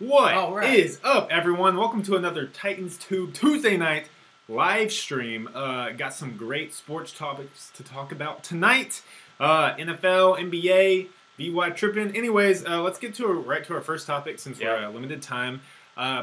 What is up, everyone? Welcome to another Titans Tube Tuesday night live stream. Got some great sports topics to talk about tonight. NFL, NBA, VY Trippin. Anyways, let's get right to our first topic since we're at limited time.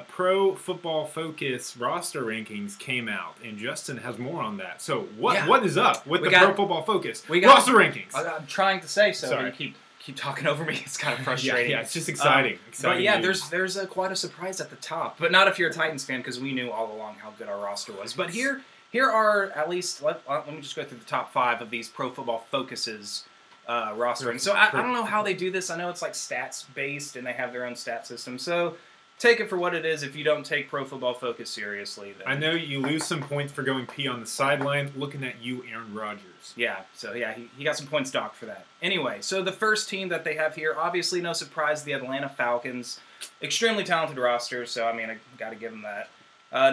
Pro Football Focus roster rankings came out, and Justin has more on that. So what is up with Pro Football Focus roster rankings? I'm trying to say so, Sorry. but you keep talking over me. It's kind of frustrating. Yeah, it's just exciting. But yeah, there's quite a surprise at the top, but not if you're a Titans fan, because we knew all along how good our roster was. But here are at least let me just go through the top 5 of these Pro Football Focuses rostering. So I don't know how they do this. I know it's like stats based, and they have their own stat system. So take it for what it is. If you don't take Pro Football Focus seriously, then... I know you lose some points for going pee on the sideline. Looking at you, Aaron Rodgers. Yeah, so yeah, he got some points docked for that. Anyway, so the first team that they have here, obviously no surprise, the Atlanta Falcons. Extremely talented roster, so I mean, I got to give them that.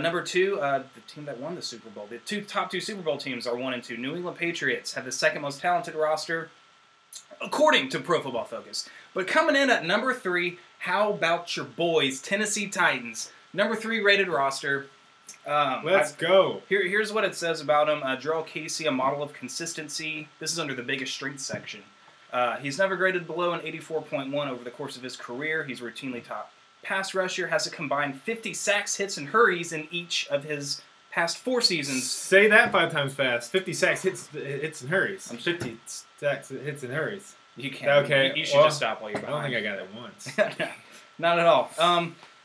Number 2, the team that won the Super Bowl. The top two Super Bowl teams are 1 and 2. New England Patriots have the second most talented roster, according to Pro Football Focus. But coming in at number 3, how about your boys, Tennessee Titans? Number 3 rated roster. Let's go. Here's what it says about him. Jarrell Casey, a model of consistency. This is under the biggest strength section. He's never graded below an 84.1 over the course of his career. He's routinely top pass rusher, has a combined 50 sacks, hits, and hurries in each of his past 4 seasons. Say that 5 times fast. 50 sacks, hits and hurries. 50 sacks, hits, and hurries. You can't. Okay. You should just stop while you're behind. I don't think I got it once. Not at all.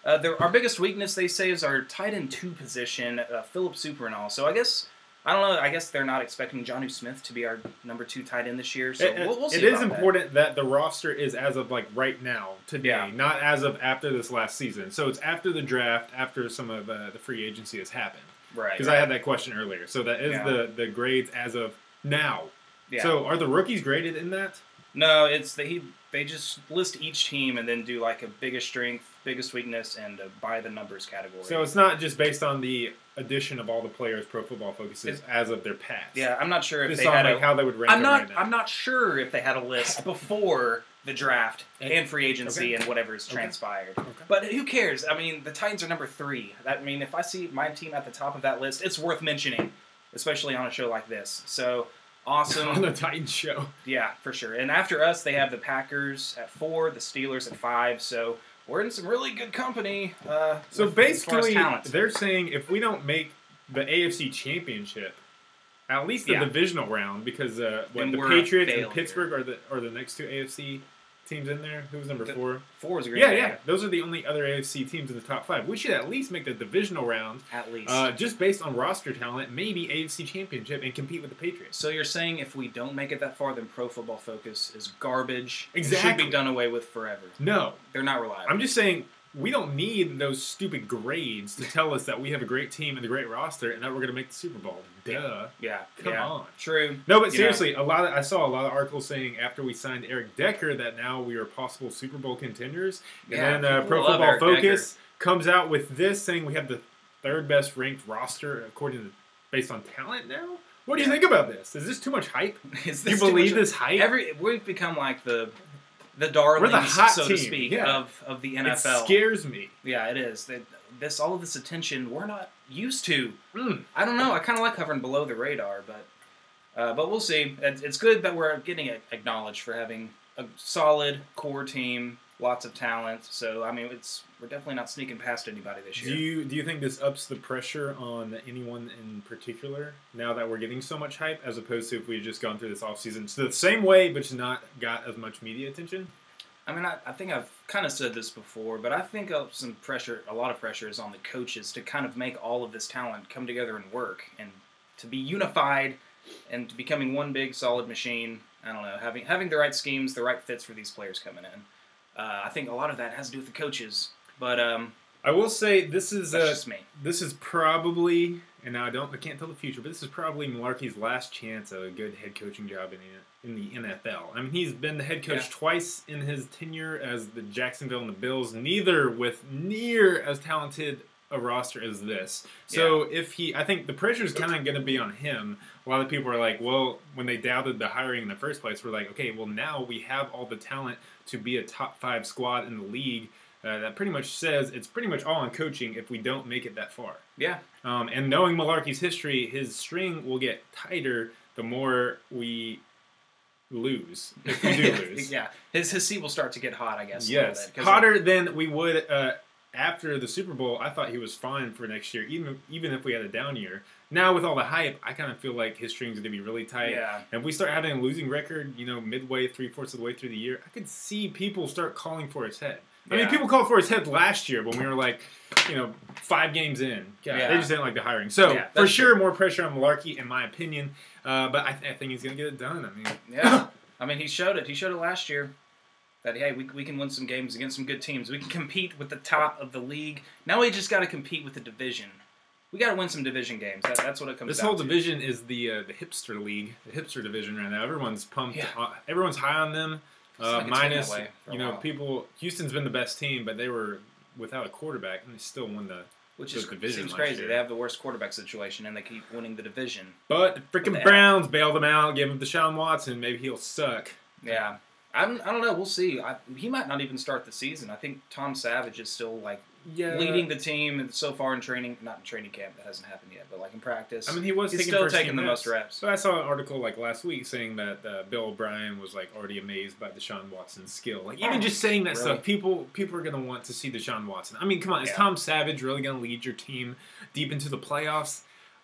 Our biggest weakness, they say, is our tight end 2 position, Philip Super and all. So I guess, I don't know, I guess they're not expecting Jonnu Smith to be our number 2 tight end this year. So we'll see. It is important that the roster is as of like right now, today, not as of after this last season. So it's after the draft, after some of the free agency has happened. Right. Because I had that question earlier. So that is the grades as of now. Yeah. So are the rookies graded in that? No, it's they just list each team and then do like a biggest strength, biggest weakness, and by the numbers category. So it's not just based on the addition of all the players Pro Football focuses as of their past. Yeah, I'm not sure if just they had how they would rank. I'm not sure if they had a list before the draft and free agency and whatever's transpired. Okay. But who cares? I mean, the Titans are number 3. I mean, if I see my team at the top of that list, it's worth mentioning, especially on a show like this. So. Awesome. On the Titans show. Yeah, for sure. And after us, they have the Packers at 4, the Steelers at 5. So we're in some really good company. So basically, they're saying if we don't make the AFC Championship, at least the divisional round, because the Patriots and Pittsburgh are the next 2 AFC teams in there. Who's number 4? 4 is great. Yeah. Those are the only other AFC teams in the top 5. We should at least make the divisional round. At least. Just based on roster talent, maybe AFC Championship and compete with the Patriots. So you're saying if we don't make it that far, then Pro Football Focus is garbage. Exactly. It should be done away with forever. No. They're not reliable. I'm just saying we don't need those stupid grades to tell us that we have a great team and a great roster and that we're going to make the Super Bowl. Duh. Yeah. Come on. True. No, but seriously, I saw a lot of articles saying after we signed Eric Decker that now we are possible Super Bowl contenders. And then Pro Football Focus comes out with this saying we have the 3rd best ranked roster based on talent now. What do you think about this? Is this too much hype? Do you believe this hype? We've become like the darlings, we're the hot so team. to speak, of the NFL. It scares me. Yeah, it is. All of this attention we're not used to. I don't know. I kind of like hovering below the radar, but we'll see. It's good that we're getting acknowledged for having a solid core team, lots of talent. So I mean, we're definitely not sneaking past anybody this year. Do you think this ups the pressure on anyone in particular now that we're getting so much hype, as opposed to if we had just gone through this offseason so the same way but just not got as much media attention? I mean, I think I've kind of said this before, but I think a lot of pressure is on the coaches to kind of make all of this talent come together and work, and to be unified and to becoming one big solid machine. I don't know, having the right schemes, the right fits for these players coming in. I think a lot of that has to do with the coaches, but I will say this is just me. This is probably, and I can't tell the future, but this is probably Mularkey's last chance at a good head coaching job in the NFL. I mean, he's been the head coach twice in his tenure as the Jacksonville and the Bills, neither with near as talented a roster as this. So I think the pressure is kind of going to be on him. A lot of people are like, well, when they doubted the hiring in the first place, we're like, okay, well now we have all the talent to be a top 5 squad in the league. that pretty much says it's pretty much all on coaching if we don't make it that far. Yeah. And knowing Malarkey's history, his string will get tighter the more we lose, if we do lose. Yeah, his seat will start to get hot, I guess. Yes, hotter than we would after the Super Bowl. I thought he was fine for next year, even if we had a down year. Now with all the hype, I kind of feel like his string's going to be really tight. Yeah. And if we start having a losing record, midway, 3/4 of the way through the year, I could see people start calling for his head. I mean, people called for his head last year when we were like, 5 games in. God, they just didn't like the hiring. So, for sure, more pressure on Malarkey, in my opinion. But I think he's going to get it done. I mean, he showed it. He showed it last year that, hey, we can win some games against some good teams. We can compete with the top of the league. Now we just got to compete with the division. We got to win some division games. That's what it comes down to. This whole division is the hipster league, the hipster division right now. Everyone's pumped. Yeah. Everyone's high on them. Minus, people. Houston's been the best team, but they were without a quarterback, and they still won the division. Seems crazy. They have the worst quarterback situation, and they keep winning the division. But the freaking Browns bailed them out, gave him Deshaun Watson. Maybe he'll suck. Yeah. I don't know. We'll see. He might not even start the season. I think Tom Savage is still leading the team so far in training. Not in training camp. That hasn't happened yet. But in practice. I mean, he's still taking the most reps. So I saw an article last week saying that Bill O'Brien was already amazed by Deshaun Watson's skill. Even just saying that stuff, people are gonna want to see Deshaun Watson. I mean, come on, is Tom Savage really gonna lead your team deep into the playoffs?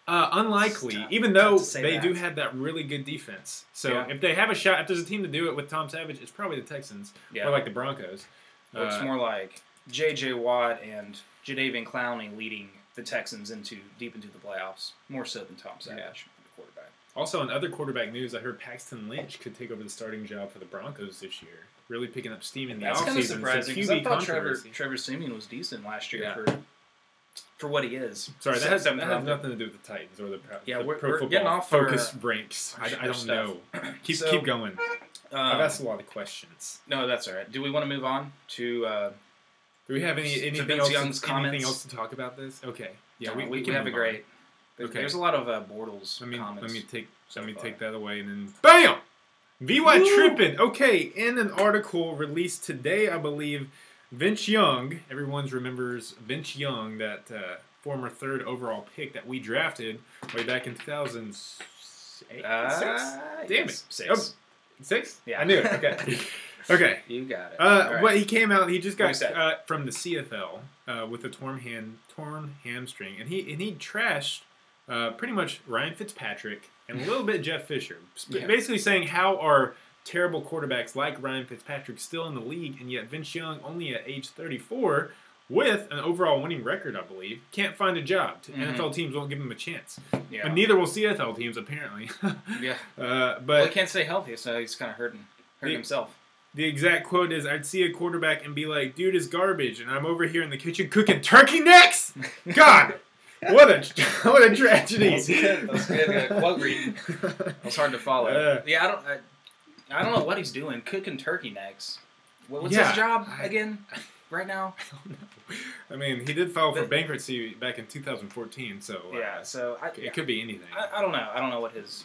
Unlikely, even though they do have that really good defense. So if they have a shot, if there's a team to do it with Tom Savage, it's probably the Texans or the Broncos. It's more like J.J. Watt and Jadeveon Clowney leading the Texans deep into the playoffs, more so than Tom Savage, the quarterback. Also, in other quarterback news, I heard Paxton Lynch could take over the starting job for the Broncos this year. Really picking up steam in the offseason. That's kind of surprising because I thought Trevor Siemian was decent last year for what he is. Sorry, that has nothing to do with the Titans or the Pro we're getting off focus ranks. I don't know. Keep going. I've asked a lot of questions. No, that's all right. Do we want to move on to? Do we have anything else to talk about this? Okay. Yeah, we can have a great. There's a lot of Bortles comments. Let me take that away and then BAM! VY Trippin. Okay, in an article released today, I believe, Vince Young, everyone remembers Vince Young, that former 3rd overall pick that we drafted way back in 2008. Damn it. 6. Oh, 6? Yeah. I knew it. Okay. Okay. You got it. But he came out. He just got from the CFL with a torn hamstring, and he trashed pretty much Ryan Fitzpatrick and a little bit Jeff Fisher, basically saying how are terrible quarterbacks like Ryan Fitzpatrick still in the league, and yet Vince Young, only at age 34, with an overall winning record, I believe, can't find a job. NFL teams won't give him a chance. Yeah. And neither will CFL teams, apparently. But he can't stay healthy, so he's kind of hurting himself. The exact quote is, I'd see a quarterback and be like, dude is garbage, and I'm over here in the kitchen cooking turkey necks? God! What a tragedy. That was good. Quote reading. That was hard to follow. I don't know what he's doing. Cooking turkey necks. What's his job again right now? I don't know. I mean, he did file for bankruptcy back in 2014, so it could be anything. I don't know. I don't know what his...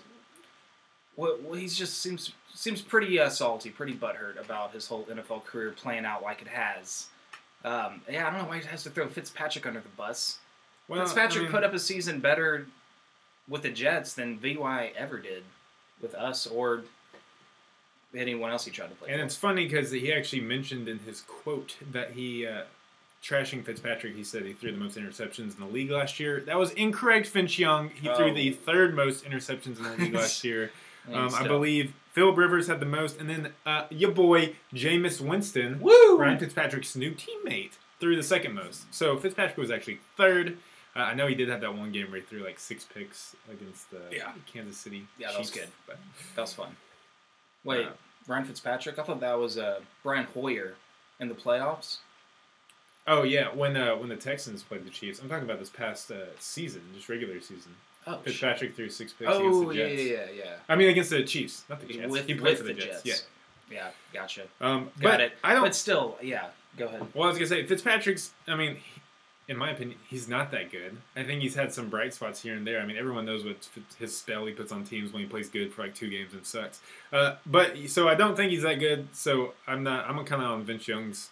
Well, he just seems pretty salty, pretty butthurt about his whole NFL career playing out like it has. I don't know why he has to throw Fitzpatrick under the bus. Well, Fitzpatrick put up a season better with the Jets than VY ever did with us or anyone else he tried to play And it's funny because he actually mentioned in his quote that he, trashing Fitzpatrick, he said he threw the most interceptions in the league last year. That was incorrect, Vince Young. He threw the 3rd most interceptions in the league last year. I believe Phillip Rivers had the most, and then your boy Jameis Winston, Ryan Fitzpatrick's new teammate, threw the 2nd most. So Fitzpatrick was actually 3rd. I know he did have that one game where he threw 6 picks against the Kansas City Chiefs. That was good. But that was fun. Wait, Ryan Fitzpatrick? I thought that was Brian Hoyer in the playoffs. Oh yeah, when the Texans played the Chiefs. I'm talking about this past season, just regular season. Oh, Fitzpatrick threw 6 picks against the Jets. Yeah. I mean, against the Chiefs, not the Jets. He played for the Jets. Yeah, gotcha. Got it. But still, go ahead. Well, I was gonna say Fitzpatrick's. I mean, in my opinion, he's not that good. I think he's had some bright spots here and there. I mean, everyone knows what his spell he puts on teams when he plays good for 2 games and sucks. But so I don't think he's that good. So I'm kind of on Vince Young's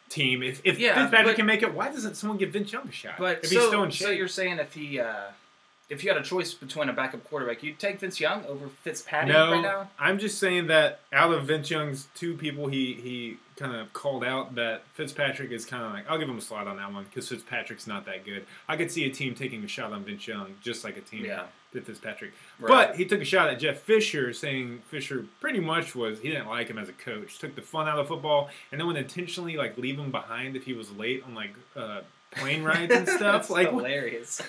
team. If Yeah, Fitzpatrick can make it, why doesn't someone give Vince Young a shot? But if he's still in shape. So you're saying if you had a choice between a backup quarterback, you'd take Vince Young over Fitzpatrick right now? I'm just saying that out of Vince Young's two people he kind of called out, that Fitzpatrick is kind of like, I'll give him a slot on that one because Fitzpatrick's not that good. I could see a team taking a shot on Vince Young just like a team did Fitzpatrick. Right. But he took a shot at Jeff Fisher, saying Fisher pretty much he didn't like him as a coach. Took the fun out of football, and then would intentionally like leave him behind if he was late on like plane rides and stuff. That's like hilarious.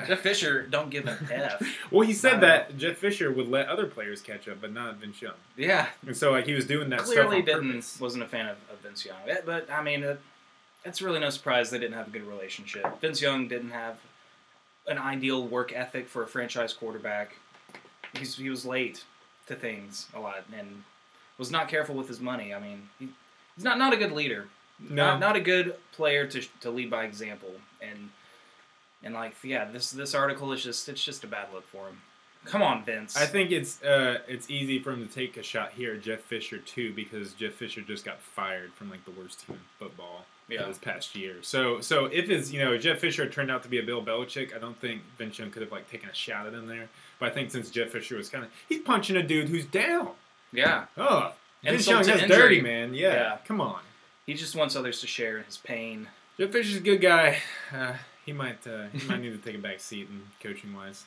Jeff Fisher don't give an F. Well, he said that Jeff Fisher would let other players catch up, but not Vince Young. Yeah, and so like he was doing that. Clearly, stuff on purpose. wasn't a fan of Vince Young. But I mean, it's really no surprise they didn't have a good relationship. Vince Young didn't have an ideal work ethic for a franchise quarterback. He was late to things a lot and was not careful with his money. I mean, he's not a good leader. No. Not a good player to lead by example. And like, yeah, this article is just a bad look for him. Come on, Vince. I think it's easy for him to take a shot here at Jeff Fisher too, because Jeff Fisher just got fired from like the worst team in football this past year. So if Jeff Fisher turned out to be a Bill Belichick, I don't think Vince Young could have like taken a shot at him there. But I think since Jeff Fisher was he's punching a dude who's down. Yeah. Oh, Vince Young, that's dirty, man. Yeah. Come on. He just wants others to share in his pain. Jeff Fisher's a good guy. He might need to take a back seat in coaching wise.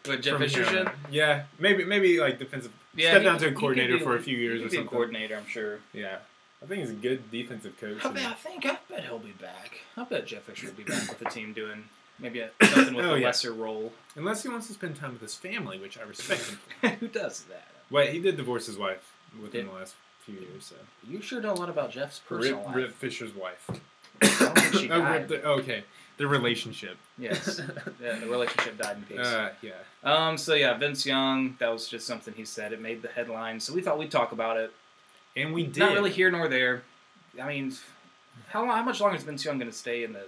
But Jeff Fisher should? Yeah, maybe like defensive. Step down to a coordinator for a few years or something. A coordinator, I'm sure. Yeah, I think he's a good defensive coach. I bet he'll be back. I bet Jeff Fisher will be back with the team doing maybe something with a lesser role. Unless he wants to spend time with his family, which I respect him for. Who does that? Wait, he did divorce his wife within the last few years. So you sure know a lot about Jeff's personal life. Rip Fisher's wife. I don't think she died. Okay. The relationship. Yes. The relationship died in peace. Yeah. So yeah, Vince Young, that was just something he said. It made the headlines. So we thought we'd talk about it. And we did. Not really here nor there. I mean, how much longer is Vince Young going to stay in the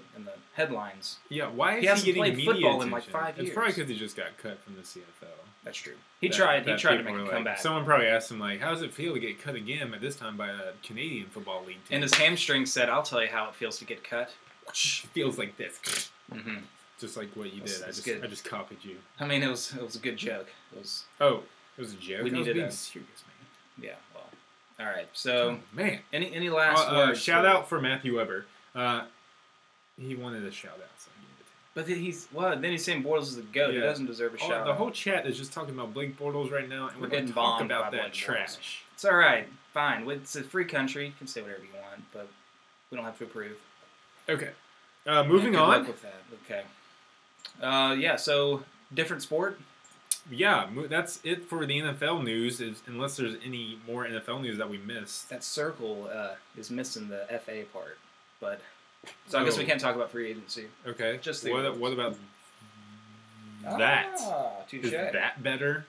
headlines? Yeah, why is he hasn't getting played media football attention? in like 5 years. It's probably because he just got cut from the CFL. That's true. He tried to make a comeback. Someone probably asked him, like, how does it feel to get cut again, but this time by a Canadian Football League team? And his hamstring said, I'll tell you how it feels to get cut. It feels like this. Mm-hmm. Just like what you did. I just copied you. I mean, it was a good joke. It was a joke? We needed being serious, man. Yeah, well. All right, so... man. Any last words? Shout out for Matthew Weber. He wanted a shout out, so but then he's saying Bortles is the GOAT. Yeah. He doesn't deserve a shout out. The whole chat is just talking about Blake Bortles right now, and we're going getting to talk bombed about by that trash. Bortles. It's all right. Fine. It's a free country. You can say whatever you want, but we don't have to approve. Okay. Moving on. Good luck with that. Okay. So different sport. Yeah, that's it for the NFL news. Unless there's any more NFL news that we missed. That circle is missing the FA part, but so I guess we can't talk about free agency. Okay. Just what about that? Touche. Is that better?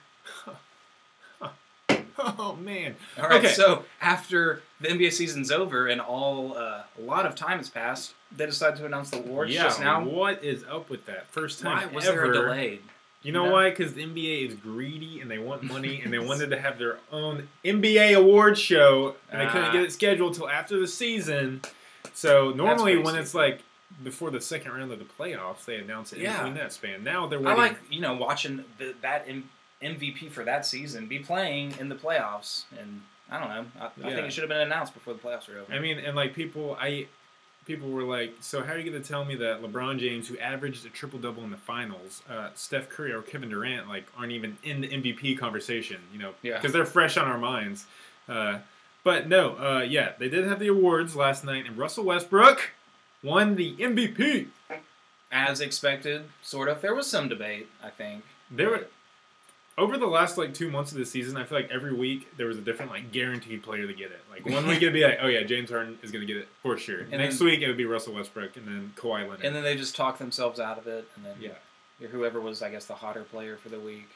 Oh man! All right. Okay. So after the NBA season's over and a lot of time has passed, they decided to announce the awards just now. What is up with that? First time Why was there a delay? You know why? Because the NBA is greedy and they want money and they wanted to have their own NBA awards show and they couldn't get it scheduled till after the season. So normally when it's like before the second round of the playoffs, they announce it in between that span. Now they're waiting. I like watching that MVP for that season be playing in the playoffs, and I don't know. I think it should have been announced before the playoffs were over. I mean, and like people were like, so how are you going to tell me that LeBron James, who averaged a triple-double in the finals, Steph Curry or Kevin Durant, like, aren't even in the MVP conversation, because they're fresh on our minds. But no, they did have the awards last night, and Russell Westbrook won the MVP. As expected, sort of. There was some debate, I think. Over the last 2 months of the season, I feel like every week there was a different guaranteed player to get it. Like one week it'd be like, oh yeah, James Harden is gonna get it for sure. And next week it would be Russell Westbrook and then Kawhi Leonard. And then they just talk themselves out of it. And then whoever was, I guess, the hotter player for the week.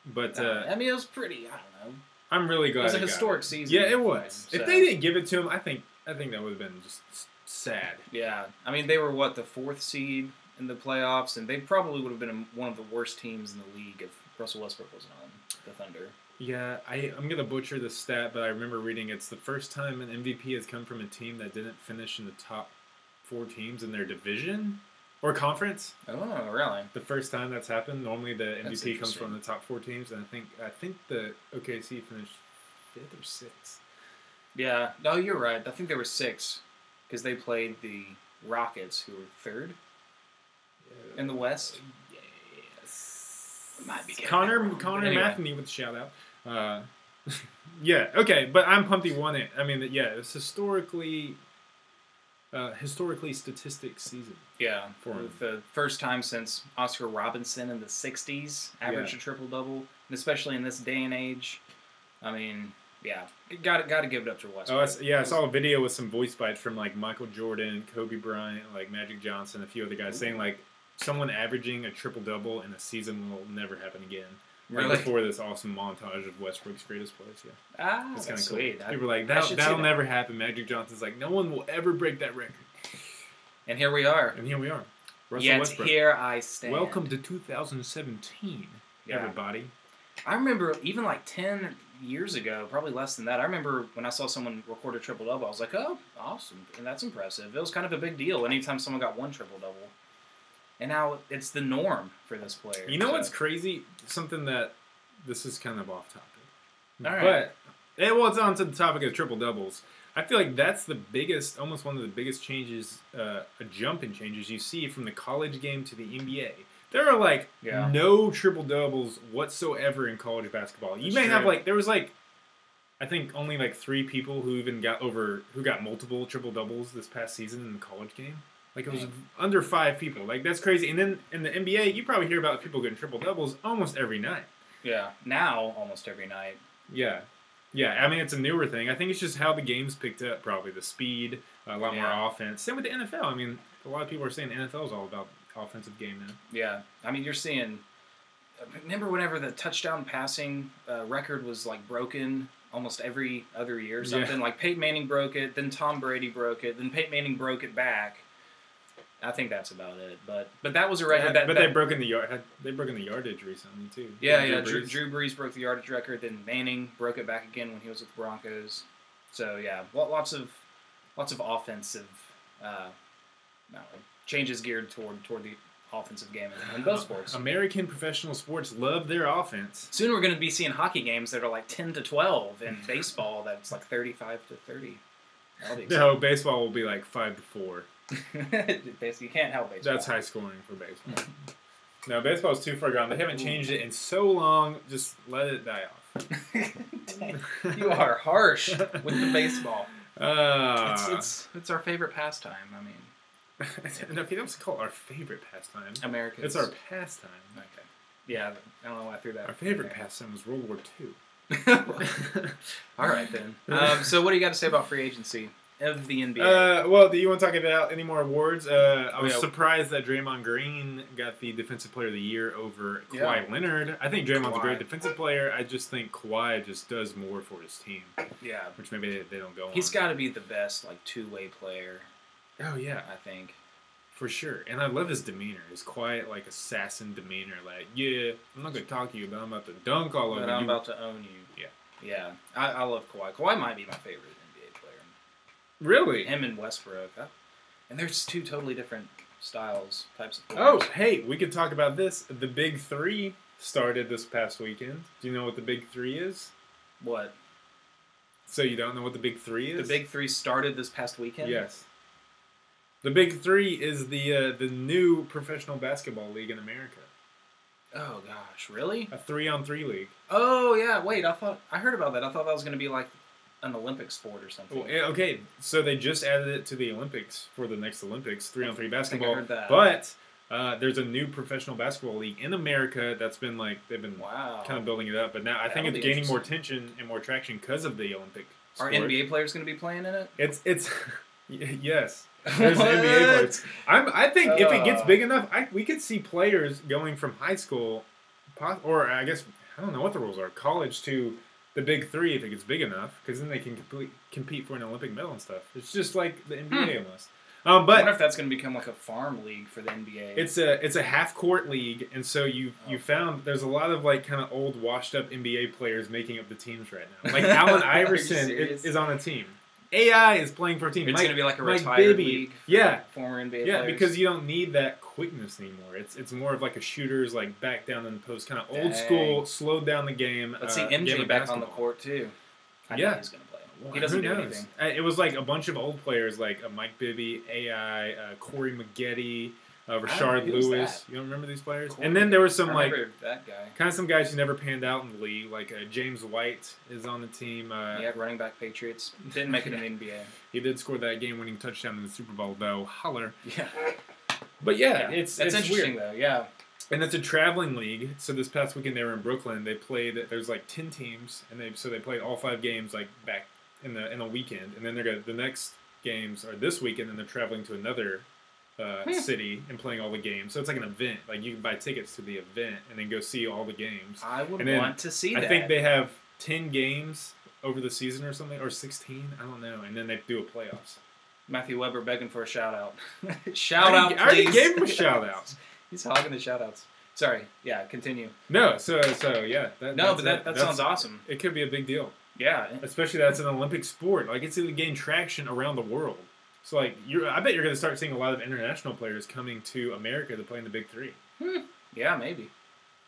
But I mean, it was pretty. I don't know. I'm really glad it was a historic season. Yeah, it was. So. If they didn't give it to him, I think that would have been just sad. Yeah, I mean they were the 4th seed in the playoffs, and they probably would have been one of the worst teams in the league if Russell Westbrook wasn't on the Thunder. Yeah, I'm going to butcher the stat, but I remember reading it's the first time an MVP has come from a team that didn't finish in the top 4 teams in their division or conference. Oh, really? The first time that's happened. Normally the That's MVP comes from interesting. the top 4 teams, and I think the OKC finished 5th or 6th. Yeah. No, you're right. I think there were 6 because they played the Rockets, who were 3rd in the West. Yes. Might be getting Connor that wrong, but anyway. Matheny with a shout out. Yeah, okay, but I'm pumped he won it. I mean, yeah, it's historically statistic season. Yeah, for him. the first time since Oscar Robinson in the 60s averaged a triple-double, and especially in this day and age. I mean, yeah, got to give it up to Westbrook. I saw a video with some voice bites from like Michael Jordan, Kobe Bryant, like Magic Johnson, a few other guys saying like someone averaging a triple-double in a season will never happen again. Right Really? before this awesome montage of Westbrook's greatest plays, yeah. That's kind of sweet. Cool. People are like, that'll never happen. Magic Johnson's like, no one will ever break that record. And here we are. Russell Westbrook. Here I stand. Welcome to 2017, everybody. I remember even like 10 years ago, probably less than that, I remember when I saw someone record a triple-double, I was like, oh, awesome, and that's impressive. It was kind of a big deal anytime someone got one triple-double. And now it's the norm for this player. You know what's crazy? Something that, this is kind of off topic. All right. But, it's on to the topic of triple-doubles. I feel like that's the biggest, almost one of the biggest changes, a jump in changes you see from the college game to the NBA. There are, like, no triple-doubles whatsoever in college basketball. You may have, like, there was, like, I think only, like, 3 people who even who got multiple triple-doubles this past season in the college game. Like, it was under 5 people. Like, that's crazy. And then in the NBA, you probably hear about people getting triple-doubles almost every night. Yeah, now almost every night. Yeah. Yeah, I mean, it's a newer thing. I think it's just how the game's picked up, probably. The speed, a lot more offense. Same with the NFL. I mean, a lot of people are saying the NFL is all about offensive game now. Yeah. I mean, you're seeing... Remember whenever the touchdown passing record was, like, broken almost every other year or something? Yeah. Like, Peyton Manning broke it, then Tom Brady broke it, then Peyton Manning broke it back. I think that's about it, but that was a record. They've broken the yardage recently too. Yeah. Drew Brees broke the yardage record. Then Manning broke it back again when he was with the Broncos. So yeah, lots of offensive changes geared toward the offensive game in both sports. American professional sports love their offense. Soon we're going to be seeing hockey games that are like 10-12, and baseball that's like 35-30. No, baseball will be like 5-4. Basically, you can't help baseball. That's high scoring for baseball. No, baseball's too far gone. They haven't changed it in so long. Just let it die off. You are harsh with the baseball. It's our favorite pastime. I mean, okay, don't call it our favorite pastime. American. It's our pastime. Okay. Yeah, I don't know why I threw that. Our favorite pastime was World War II. All right then. So, what do you got to say about free agency of the NBA? Well, do you want to talk about any more awards? I was surprised that Draymond Green got the Defensive Player of the Year over Kawhi Leonard. I think Draymond's a great defensive player. I just think Kawhi just does more for his team. Yeah. Which maybe they don't go on. He's got to be the best, like, two-way player. Oh, yeah. I think. For sure. And I love his demeanor. His quiet, like, assassin demeanor. Like, yeah, I'm not going to talk to you, but I'm about to dunk all over you. But I'm about to own you. Yeah. Yeah. I love Kawhi. Kawhi might be my favorite NBA player. Really? Him and Westbrook. And there's 2 totally different types of players. Oh, hey, we could talk about this. The Big 3 started this past weekend. Do you know what the Big 3 is? What? So you don't know what the Big 3 is? The Big 3 started this past weekend? Yes. The Big 3 is the new professional basketball league in America. Oh, gosh. Really? A 3-on-3 league. Oh, yeah. Wait, I heard about that. I thought that was going to be like an Olympic sport or something. Well, okay, so they just added it to the Olympics for the next Olympics, 3-on-3 basketball. I heard that. But there's a new professional basketball league in America that's been they've been kind of building it up. But now I think it's gaining more attention and more traction because of the Olympic sport. Are NBA players going to be playing in it? It's yes. There's NBA players. I think if it gets big enough, we could see players going from high school, or I guess, I don't know what the rules are, college to the Big 3 if it gets big enough, because then they can compete for an Olympic medal and stuff. It's just like the NBA almost. I But wonder if that's going to become like a farm league for the NBA. it's a half court league, and so you found there's a lot of like kind of old washed up NBA players making up the teams right now. Like Allen Iverson is on a team. AI is playing for a team. It's going to be like a retired league for former NBA players. Yeah, because you don't need that quickness anymore. It's more of like a shooter's like back down in the post, kind of old school, slowed down the game. Let's see MJ back on the court too. I know he's going to play. Well, he doesn't do anything. It was like a bunch of old players like Mike Bibby, AI, Corey Maggette, Rashard Lewis. You don't remember these players? And then there was some like that guy. Kind of some guys who never panned out in the league. Like James White is on the team. Yeah, running back Patriots. Didn't make it in the NBA. He did score that game-winning touchdown in the Super Bowl, though. Holler. Yeah. But that's interesting, weird. though. Yeah. And it's a traveling league. So this past weekend they were in Brooklyn. They played. There's like 10 teams, and they played all 5 games like back in a weekend. And then the next games are this weekend, and they're traveling to another city and playing all the games. So it's like an event. Like you can buy tickets to the event and then go see all the games. I would want to see that. I think they have 10 games over the season or something, or 16. I don't know. And then they do a playoffs. Matthew Weber begging for a shout out. I already gave him a shout out. He's hogging the shout outs. Sorry. Yeah, continue. No, so yeah. That sounds awesome. It could be a big deal. Yeah. Especially that's an Olympic sport. Like it's going to gain traction around the world. So like I bet you're going to start seeing a lot of international players coming to America to play in the Big Three. Yeah, maybe.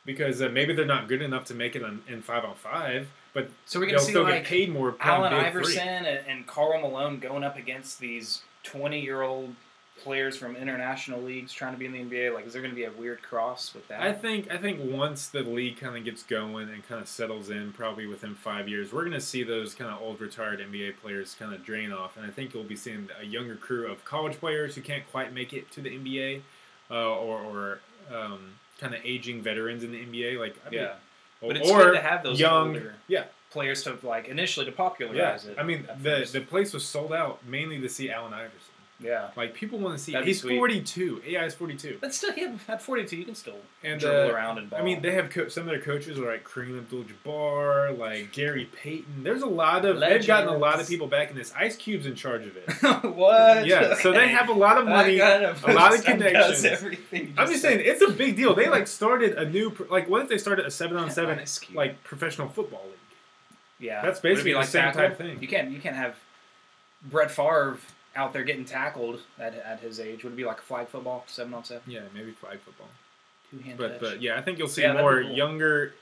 Because maybe they're not good enough to make it in 5-on-5, but so we're going to see like get paid more. Allen Iverson and Karl Malone going up against these 20-year-old players from international leagues trying to be in the NBA. Like, is there going to be a weird cross with that? I think once the league kind of gets going and kind of settles in, probably within 5 years, we're going to see those kind of old retired NBA players kind of drain off, and I think you'll be seeing a younger crew of college players who can't quite make it to the NBA, or kind of aging veterans in the NBA. But it's good to have those young older players to like initially to popularize it. I mean, the place was sold out mainly to see Allen Iverson. Yeah. Like, people want to see... He's 42. AI is 42. But still, at 42, you can still dribble around and ball. I mean, they have some of their coaches are like Kareem Abdul-Jabbar, like Gary Payton. There's a lot of... Legends. They've gotten a lot of people back in this. Ice Cube's in charge of it. What? Yeah, so they have a lot of money, a lot of connections. I'm just saying, it's a big deal. They, like, started a new... Like, what if they started a 7-on-7, like, professional football league? Yeah. That's basically the same type of thing. You can't have Brett Favre out there getting tackled at his age. Would it be like a flag football, 7-on-7? Yeah, maybe flag football. Two-hand but yeah, I think you'll see more younger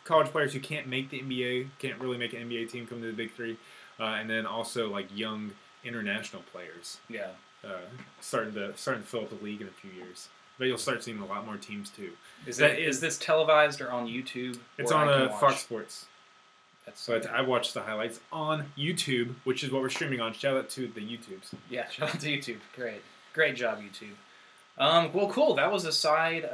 college players who can't make the NBA, can't really make an NBA team come to the Big Three, and then also like young international players. Yeah, starting to fill up the league in a few years. But you'll start seeing a lot more teams too. Is this televised or on YouTube? It's on Fox Sports. But I watched the highlights on YouTube, which is what we're streaming on. Shout out to the YouTubes. Yeah, shout out to YouTube. Great job, YouTube. Well, cool. That was a side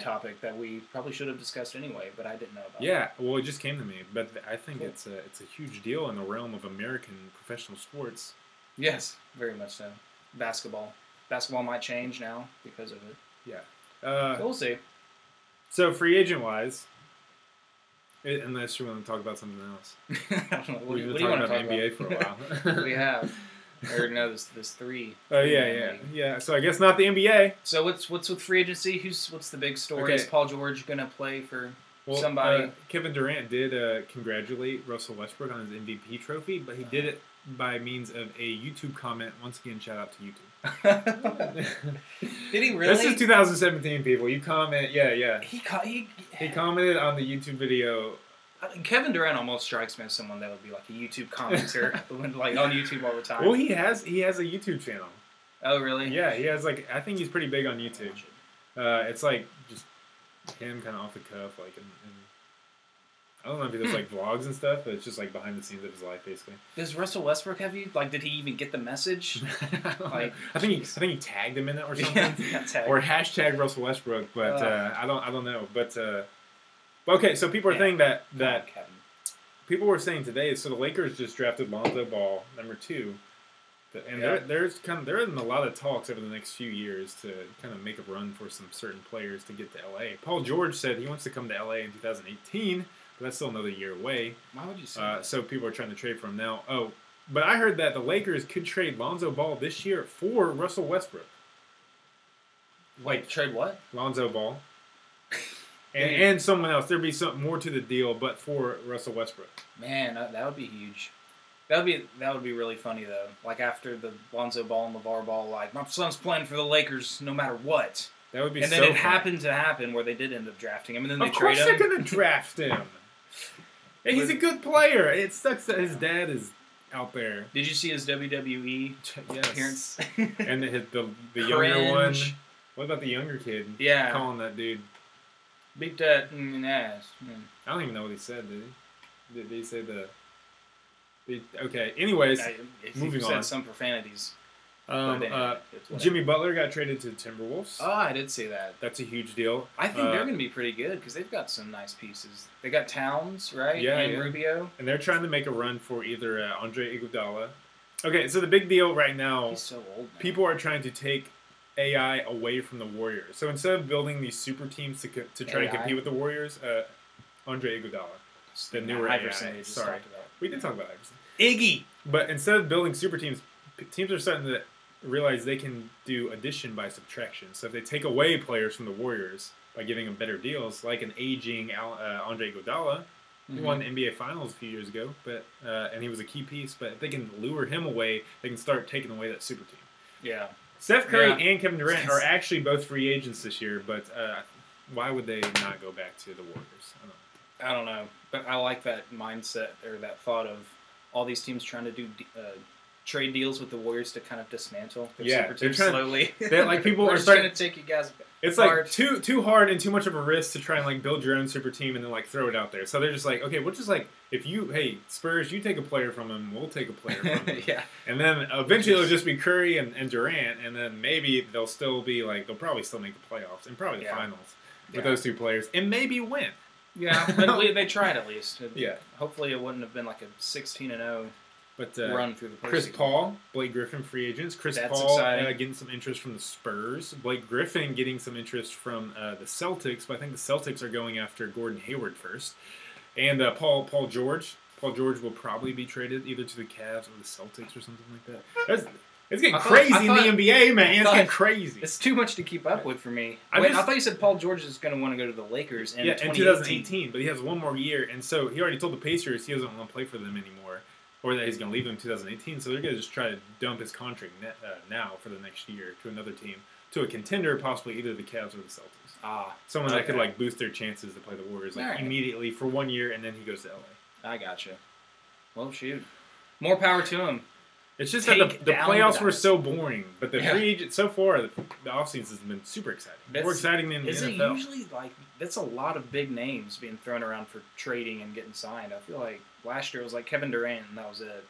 topic that we probably should have discussed anyway, but I didn't know about. Yeah, well, it just came to me. But I think it's a huge deal in the realm of American professional sports. Yes, very much so. Basketball might change now because of it. Yeah, we'll see. So free agent wise. Unless you want to talk about something else. I don't know. What We've do been you want to talking talk about NBA for a while. We have. I already know there's 3. Oh yeah. So I guess not the NBA. So what's with free agency? What's the big story? Okay. Is Paul George gonna play for somebody? Kevin Durant did congratulate Russell Westbrook on his MVP trophy, but he did it by means of a YouTube comment. Once again, shout out to YouTube. Did he really? This is 2017, people. You comment, yeah. He commented on the YouTube video. Kevin Durant almost strikes me as someone that would be like a YouTube commenter, like on YouTube all the time. Well, he has a YouTube channel. Oh, really? Yeah, he has I think he's pretty big on YouTube. It's like just him kind of off the cuff, like and I don't know if he does like vlogs and stuff, but it's just like behind the scenes of his life, basically. Does Russell Westbrook have you? Like, did he even get the message? I think he tagged him in it or something, or hashtag Russell Westbrook. But I don't know. But okay, so people are saying that people were saying today. So the Lakers just drafted Lonzo Ball, number 2, and they're in a lot of talks over the next few years to kind of make a run for some certain players to get to LA. Paul George said he wants to come to LA in 2018. But that's still another year away. Why would you say that? So people are trying to trade for him now. But I heard that the Lakers could trade Lonzo Ball this year for Russell Westbrook. Wait, trade what? Lonzo Ball. And someone else. There'd be something more to the deal, but for Russell Westbrook. Man, that would be huge. That would be really funny though. Like after the Lonzo Ball and LeVar Ball, like my son's playing for the Lakers no matter what. That would be. And so then it fun. happened to happen where they did end up drafting him, and then they Of trade course him. they're gonna draft him. Hey, he's a good player. It sucks that his dad is out there. Did you see his WWE appearance? And the younger one. Cringe. What about the younger kid? Yeah. Calling that dude. Beat that ass. I don't even know what he said, did he? Did he say the... Okay, anyways, moving said on. some profanities. Jimmy Butler got traded to the Timberwolves. Oh, I did see that. That's a huge deal. I think they're going to be pretty good because they've got some nice pieces. They got Towns, right? Yeah, and Rubio. And they're trying to make a run for either Andre Iguodala. Okay, so the big deal right now... He's so old now. People are trying to take AI away from the Warriors. So instead of building these super teams to try and compete with the Warriors, Andre Iguodala, the newer Iverson AI. Sorry, we did talk about Iverson. Iggy. But instead of building super teams, teams are starting to realize they can do addition by subtraction. So if they take away players from the Warriors by giving them better deals, like an aging Andre Iguodala, he won the NBA Finals a few years ago, but and he was a key piece. But if they can lure him away, they can start taking away that super team. Yeah. Steph Curry and Kevin Durant are actually both free agents this year, but why would they not go back to the Warriors? I don't know. But I like that mindset or that thought of all these teams trying to do trade deals with the Warriors to kind of dismantle their super team slowly. Like people are starting to take you guys. It's like too hard and too much of a risk to try and like build your own super team and then like throw it out there. So they're just like, okay, we'll just like hey Spurs, you take a player from him, we'll take a player from him. Yeah. And then eventually it'll just be Curry and Durant, and then maybe they'll still be like they'll probably still make the playoffs and probably the finals with those two players and maybe win. Yeah, but they tried at least. Yeah. Hopefully it wouldn't have been like a 16-0 run through the postseason. Chris Paul, Blake Griffin, free agents. Chris Paul getting some interest from the Spurs. Blake Griffin getting some interest from the Celtics, but I think the Celtics are going after Gordon Hayward first. And Paul George. Paul George will probably be traded either to the Cavs or the Celtics or something like that. It's getting crazy in the NBA, man. It's getting crazy. It's too much to keep up with for me. I thought you said Paul George is going to want to go to the Lakers in 2018, but he has one more year, and so he already told the Pacers he doesn't want to play for them anymore, or that he's going to leave them in 2018. So they're going to just try to dump his contract now for the next year to another team, to a contender, possibly either the Cavs or the Celtics. Someone that could like boost their chances to play the Warriors immediately for 1 year, and then he goes to LA. I gotcha. Well, shoot, more power to him. It's just that the playoffs were so boring, but the free agent so far, the offseason has been super exciting. More exciting than the NFL. Is it usually like that's a lot of big names being thrown around for trading and getting signed? I feel like last year it was like Kevin Durant and that was it.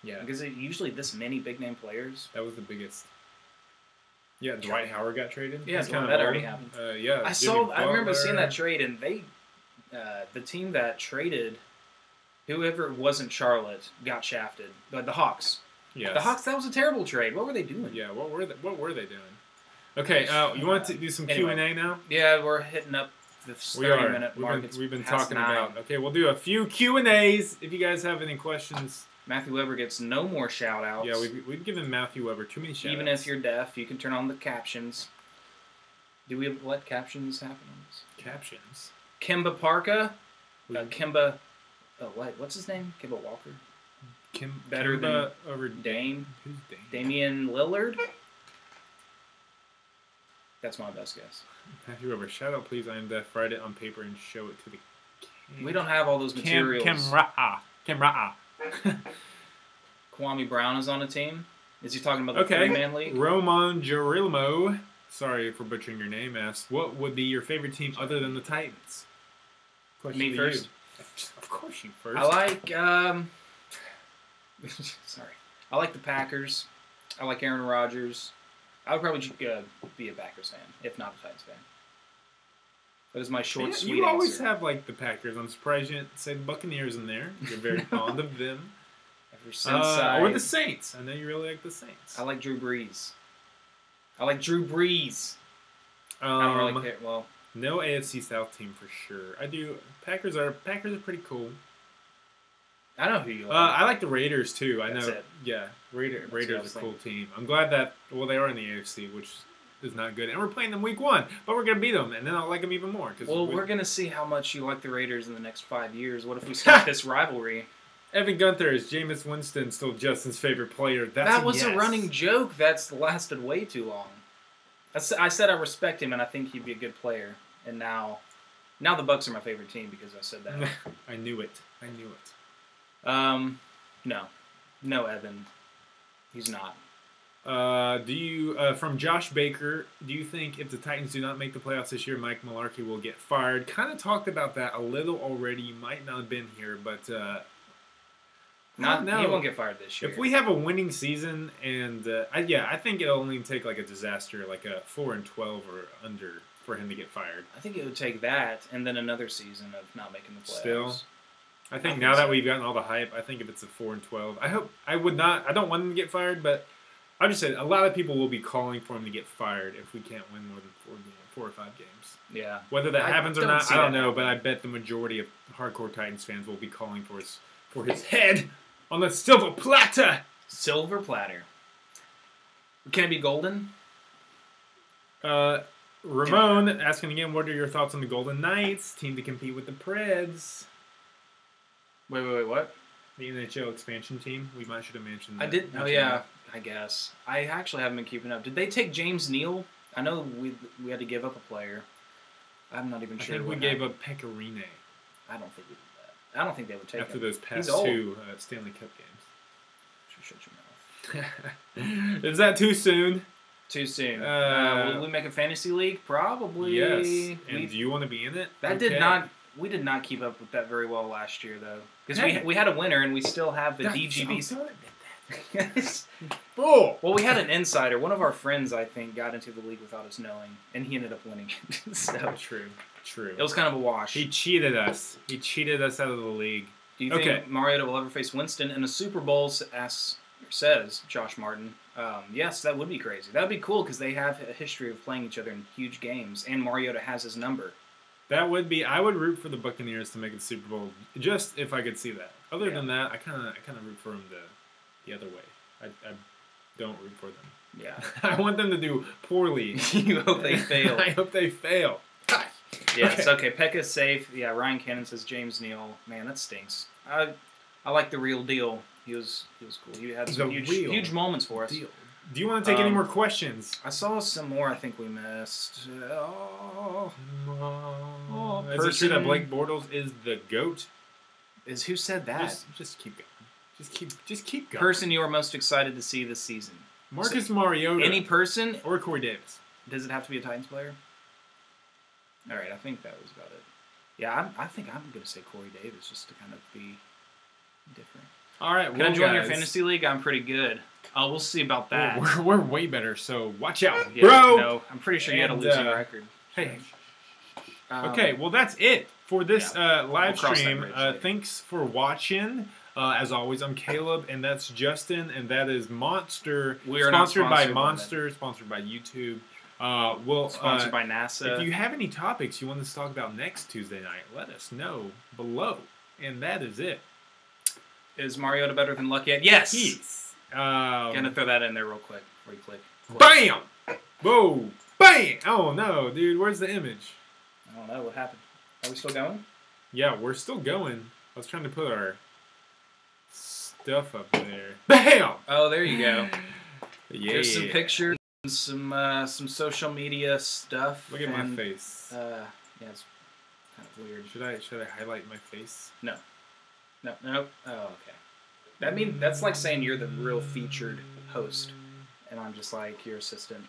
Yeah, because it usually this many big name players. That was the biggest. Yeah, Dwight Howard got traded. Yeah, that already happened. I remember seeing that trade, and they, the team that traded. Whoever wasn't Charlotte got shafted. But the Hawks. Yes. The Hawks, that was a terrible trade. What were they doing? Yeah, what were they doing? Okay, you want to do some Q&A now? Yeah, we're hitting up the 30-minute mark. We've been talking about... Okay, we'll do a few Q&As if you guys have any questions. Matthew Weber gets no more shout-outs. Yeah, we've given Matthew Weber too many shout-outs. Even if you're deaf, you can turn on the captions. Do we let captions happen on this? Captions? Kimba Parka. Kimba... Oh, what's his name? Kimba Walker? Better than over Dame? Who's Dame? Damian Lillard? That's my best guess. Matthew Weber, shout out please. I am deaf. Write it on paper and show it to the camera. We don't have all those materials. Camera. Kwame Brown is on a team. Is he talking about the three-man league? Roman Gerilmo, sorry for butchering your name, asks, what would be your favorite team other than the Titans? Me first? Of course you first. I like, sorry. I like the Packers. I like Aaron Rodgers. I would probably be a Packers fan, if not a Titans fan. That is my short, sweet answer. You always have, like, the Packers. I'm surprised you didn't say the Buccaneers in there. You're very fond of them. Ever since or the Saints. I know you really like the Saints. I like Drew Brees. I don't really care. Well... No AFC South team for sure. I do. Packers are pretty cool. I know who you like. I like the Raiders too. I That's know. it. Yeah, Raiders what I are a cool team. I'm glad that they are in the AFC, which is not good, and we're playing them week 1, but we're gonna beat them, and then I'll like them even more. We're gonna see how much you like the Raiders in the next 5 years. What if we start this rivalry? Evan Gunther is Jameis Winston still Justin's favorite player? That was a running joke. That's lasted way too long. I said I respect him and I think he'd be a good player, and now the Bucs are my favorite team because I said that. I knew it. No, Evan, he's not. Do you from Josh Baker? Do you think if the Titans do not make the playoffs this year, Mike Mularkey will get fired? Kind of talked about that a little already. You might not have been here, but he won't get fired this year. If we have a winning season, and I think it'll only take like a disaster, like a 4-12 or under, for him to get fired. I think it would take that and then another season of not making the playoffs. Still, I think now that we've gotten all the hype, I think if it's a 4-12, I don't want him to get fired, but I just said a lot of people will be calling for him to get fired if we can't win more than 4 or 5 games. Yeah. Whether that happens or not, I don't know, but I bet the majority of hardcore Titans fans will be calling for his head on the silver platter. Silver platter. Can it be golden? Ramon asking again, what are your thoughts on the Golden Knights, team to compete with the Preds? Wait, what? The NHL expansion team. We should have mentioned that. I did. Oh, yeah, I guess. I actually haven't been keeping up. Did they take James Neal? I know we had to give up a player. I'm not even sure. I think we gave up Pecorine. I don't think we did that. I don't think they would take after him. Those past 2 Stanley Cup games. Shut your mouth. Is that too soon? Too soon. Will we make a fantasy league? Probably. Yes. And do you want to be in it? We did not keep up with that very well last year, though. Because we had a winner, and we still have the DGB. Don't admit that. Bull. Well, we had an insider. One of our friends, I think, got into the league without us knowing, and he ended up winning. So True. It was kind of a wash. He cheated us. He cheated us out of the league. Do you think Mariota will ever face Winston in a Super Bowl? Says Josh Martin. Yes, that would be crazy. That would be cool because they have a history of playing each other in huge games, and Mariota has his number. That would be. I would root for the Buccaneers to make the Super Bowl, just if I could see that. Other than that, I kind of root for them the other way. I don't root for them. Yeah, I want them to do poorly. You hope they fail. I hope they fail. Yes. Okay. Pekka's safe. Yeah. Ryan Cannon says James Neal. Man, that stinks. I like the real deal. He was cool. He had some huge moments for us. Deal. Do you want to take any more questions? I saw some more. I think we missed. Is it true that Blake Bortles is the GOAT? Who said that? Just keep going. Just keep going. Person you are most excited to see this season? Marcus Mariota. Any person? Or Corey Davis. Does it have to be a Titans player? All right, I think that was about it. Yeah, I think I'm going to say Corey Davis just to kind of be different. All right, Can I join your fantasy league? I'm pretty good. Oh, we'll see about that. We're way better, so watch out, yeah, bro. No, I'm pretty sure you had a losing record. Hey. Okay, well, that's it for this live stream. Thanks for watching. As always, I'm Caleb, and that's Justin, and that is Monster. We are sponsored by Monster, sponsored by YouTube. Sponsored by NASA. If you have any topics you want us to talk about next Tuesday night, let us know below. And that is it. Is Mariota better than Luck yet? Yes! Yes. Gonna throw that in there real quick before you click. Bam! Whoa! Bam! Oh no, dude, where's the image? I don't know, what happened? Are we still going? Yeah, we're still going. I was trying to put our stuff up there. Bam! Oh, there you go. Yeah. There's some pictures, some social media stuff. Look at my face. Yeah, it's kind of weird. Should I highlight my face? No. Oh, okay. That's like saying you're the real featured host, and I'm just like your assistant.